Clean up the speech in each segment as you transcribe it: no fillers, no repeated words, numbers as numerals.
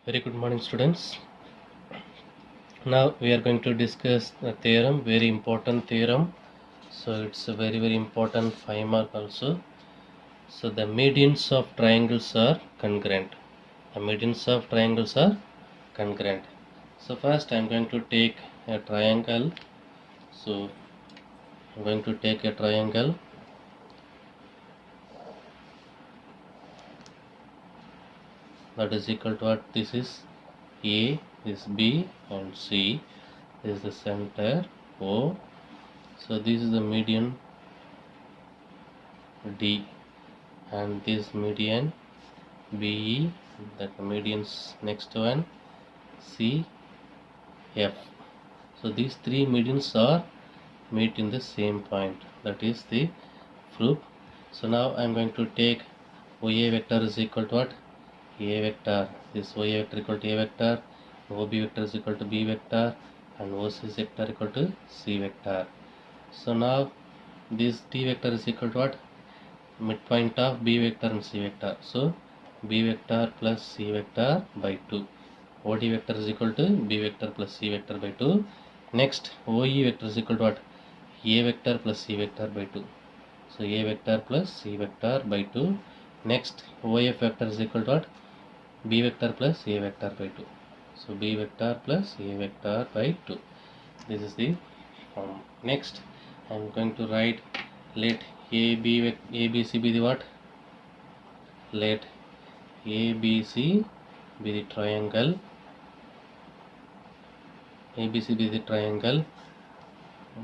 Very good morning, students. Now we are going to discuss a theorem, very important theorem. So it's a very important 5 mark also. So the medians of triangles are congruent. The medians of triangles are congruent. So first I am going to take a triangle. So I'm going to take a triangle. That is equal to what? This is A, this B and C. This is the center O. So this is the median D and this median BE, that median's next one CF. So these three medians are meet in the same point, that is the proof. So now I am going to take OA vector is equal to what? A vector. This OA vector equal to A vector, OB vector is equal to B vector and OC vector equal to C vector. So now this D vector is equal to what? Midpoint of B vector and C vector. So B vector plus C vector by 2. OD vector is equal to B vector plus C vector by 2. Next, OE vector is equal to what? A vector plus C vector by 2. So A vector plus C vector by 2. Next, OF vector is equal to what? B vector plus A vector by 2. So B vector plus A vector by 2. This is the form. Next, I am going to write, let ABC be the what? Let ABC be the triangle. ABC be the triangle,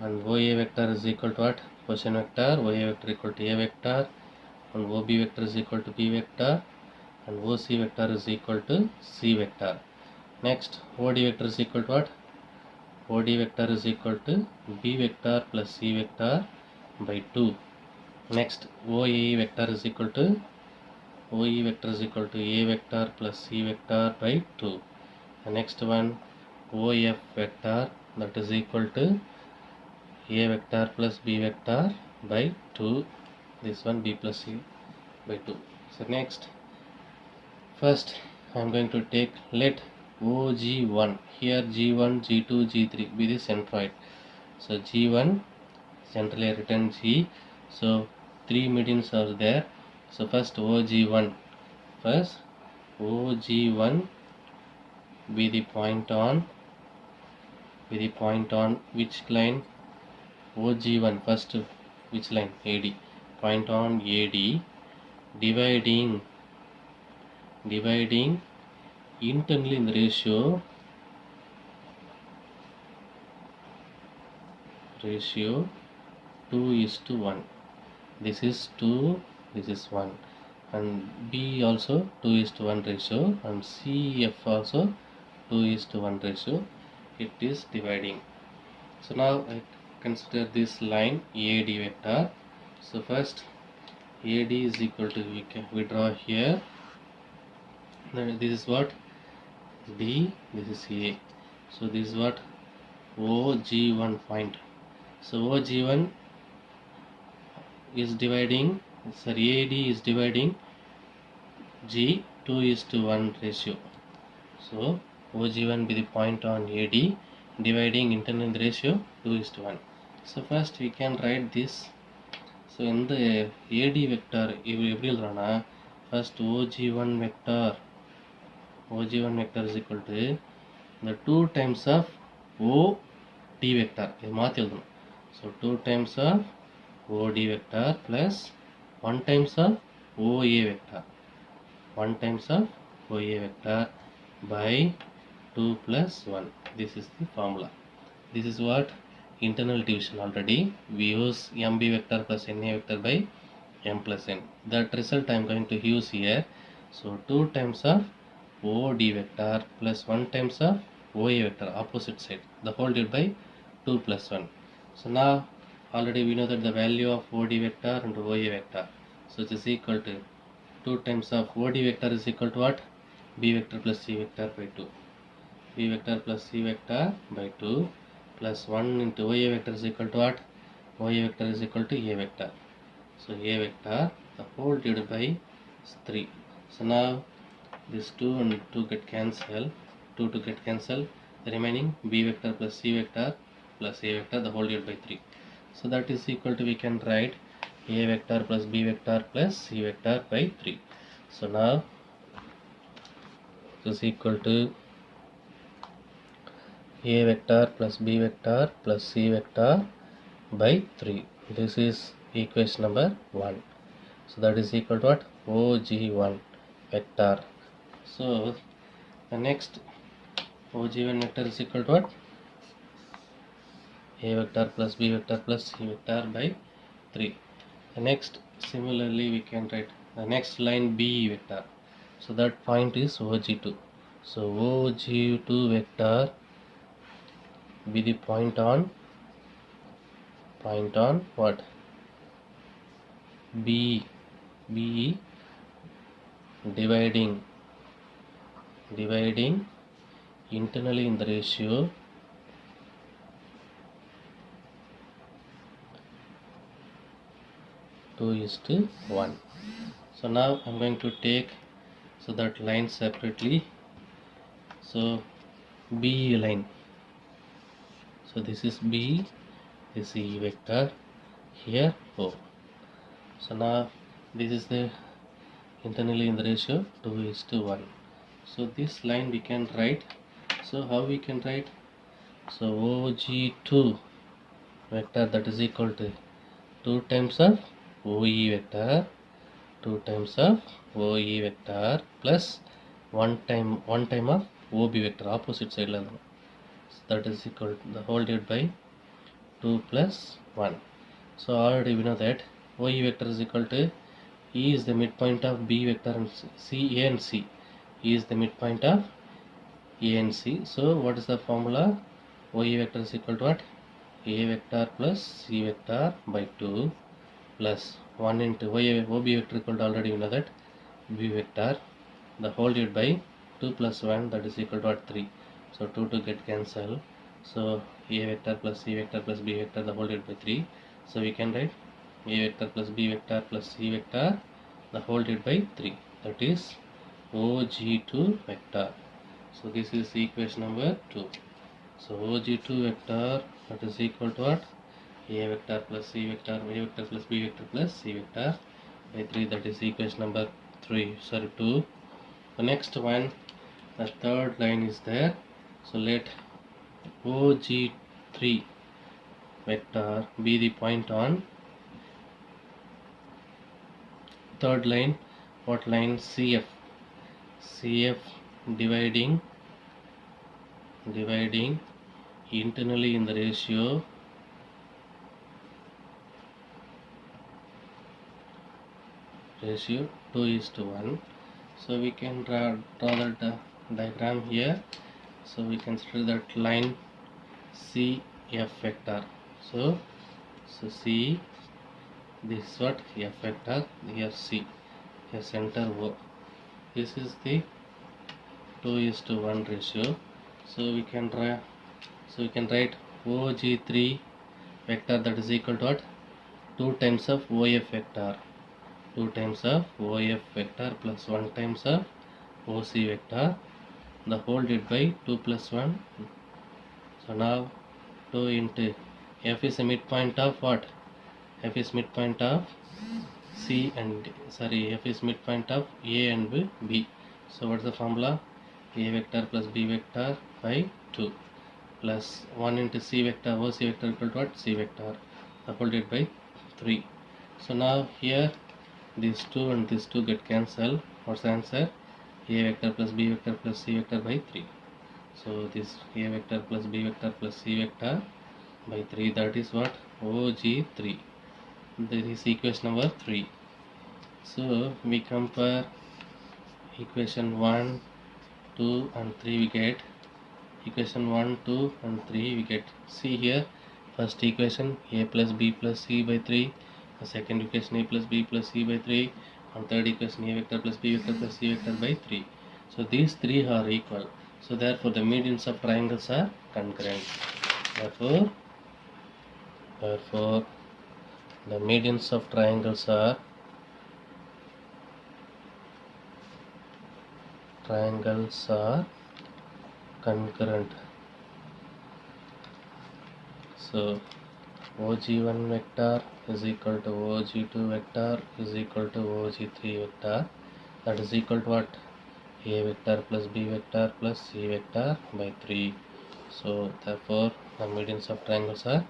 and OA vector is equal to what? Position vector. OA vector equal to A vector, and OB vector is equal to B vector, and OC vector is equal to C vector. Next, OD vector is equal to what? OD vector is equal to B vector plus C vector by 2. Next, OE vector is equal to A vector plus C vector by 2. The next one, OF vector, that is equal to A vector plus B vector by 2. This one B plus C by 2. So next, first I am going to take, let OG1, here G1, G2, G3 be the centroid. So G1, centrally written G. So three medians are there. So first OG1, be the point on which line? OG1 first, which line? AD. Point on AD, dividing internally in the ratio 2:1. This is 2, this is 1, and B also 2:1 ratio, and CF also 2:1 ratio. It is dividing. So now I consider this line AD vector. So first AD is equal to, we draw here. Now this is what? D, this is A. So this is what? OG1 point. So OG1 is dividing, sorry, AD is dividing G 2:1 ratio. So OG1 be the point on AD, dividing internal in the ratio 2:1. So first we can write this. So in the AD vector, first OG1 vector is equal to the 2 times of OD vector. So 2 times of OD vector plus 1 times of OA vector. 1 times of OA vector by 2 plus 1. This is the formula. This is what? Internal division already. We use MB vector plus NA vector by M plus N. That result I am going to use here. So 2 times of OD vector plus 1 times of OA vector, opposite side, the whole divided by 2 plus 1. So now already we know that the value of OD vector and OA vector. So it is equal to 2 times of OD vector is equal to what? B vector plus C vector by 2. B vector plus C vector by 2 plus 1 into OA vector is equal to what? OA vector is equal to A vector. So A vector, the whole divided by 3. So now this 2 and 2 get cancelled, 2 to get cancelled, the remaining b vector plus c vector plus a vector, the whole divided by 3. So that is equal to, we can write a vector plus b vector plus c vector by 3. So now this is equal to a vector plus b vector plus c vector by 3. This is equation number 1. So that is equal to what? OG1 vector. So the next OG1 vector is equal to what? A vector plus b vector plus c vector by 3. The next, similarly we can write the next line b vector. So that point is OG2. So OG2 vector be the point on what? B dividing internally in the ratio 2:1. So now I'm going to take that line separately. So B line. So this is B, this is E vector, here O. So now this is the internally in the ratio 2:1. So this line we can write. So how we can write? So OG2 vector, that is equal to 2 times of OE vector, 2 times of OE vector plus 1 time of OB vector, opposite side. So that is equal to the whole divided by 2 plus 1. So already we know that OE vector is equal to E is the midpoint of B vector and C, A and C. E is the midpoint of A and C. So what is the formula? OE vector is equal to what? A vector plus C vector by 2 plus 1 into OB vector equal to, already we know that, B vector, the whole divided by 2 plus 1, that is equal to what? 3. So 2 to get cancelled. So A vector plus C vector plus B vector, the whole divided by 3. So we can write A vector plus B vector plus C vector, the whole divided by 3. That is OG2 vector. So this is equation number 2. So OG2 vector, that is equal to what? A vector plus C vector, A vector plus B vector plus C vector by 3. That is equation number 2. The next one, the third line is there. So let OG3 vector be the point on third line. What line? CF dividing internally in the ratio 2:1. So we can draw that diagram here. So we consider that line CF vector. So C, this is what? F vector, here C, here center O. This is the 2:1 ratio. So we can draw, so we can write OG3 vector, that is equal to what? 2 times of OF vector, 2 times of OF vector plus 1 times of OC vector, the whole divided by 2 plus 1. So now 2 into F is a midpoint of what? F is midpoint of F is midpoint of A and B. So what's the formula? A vector plus B vector by 2 plus 1 into C vector, OC vector equal to what? C vector, the whole divided by 3. So now here these 2 and these 2 get cancelled. What's the answer? A vector plus B vector plus C vector by 3. So this A vector plus B vector plus C vector by 3, that is what? OG3. This is equation number 3. So we compare equation 1, 2 and 3, we get equation 1, 2 and 3 we get. See here, first equation A plus B plus C by 3, the second equation A plus B plus C by 3, and third equation A vector plus B vector plus C vector by 3. So these three are equal. So therefore the medians of triangles are concurrent. Therefore the medians of triangles are triangles are concurrent. So OG1 vector is equal to OG2 vector is equal to OG3 vector, that is equal to what? A vector plus B vector plus C vector by 3. So therefore the medians of triangles are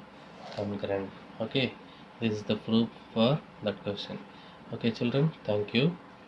concurrent. Okay, this is the proof for that question. Okay children, thank you.